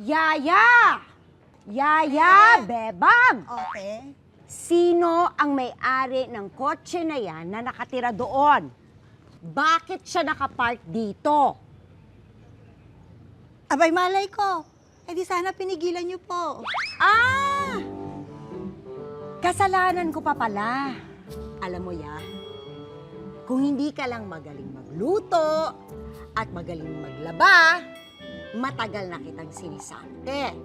Yaya! Yaya, bebang! Okay. Sino ang may-ari ng kotse na yan na nakatira doon? Bakit siya nakapark dito? Abay, malay ko. Eh di sana pinigilan niyo po. Ah! Kasalanan ko pa pala. Alam mo ya, kung hindi ka lang magaling magluto at magaling maglaba, matagal na kitang sinisante.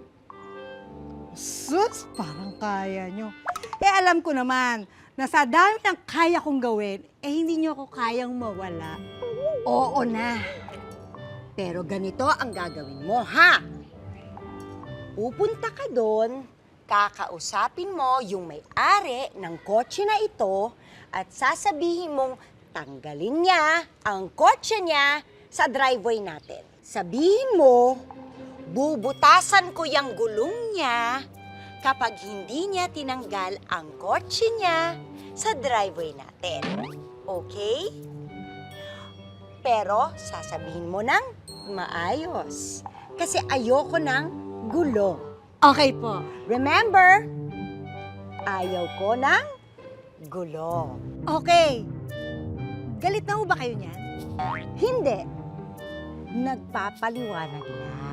Sus, parang kaya nyo. Eh alam ko naman, na sa dami ng kaya kong gawin, eh hindi nyo ako kayang mawala. Oo na. Pero ganito ang gagawin mo, ha? Pupunta ka doon, kakausapin mo yung may-ari ng kotse na ito at sasabihin mong tanggalin niya ang kotse niya sa driveway natin. Sabihin mo, bubutasan ko yung gulong niya kapag hindi niya tinanggal ang kotse niya sa driveway natin. Okay? Pero sasabihin mo ng maayos. Kasi ayoko ng gulong. Okay po. Remember, ayaw ko ng gulong. Okay. Galit na ho ba kayo niyan? Hindi. Nagpapaliwanag lang.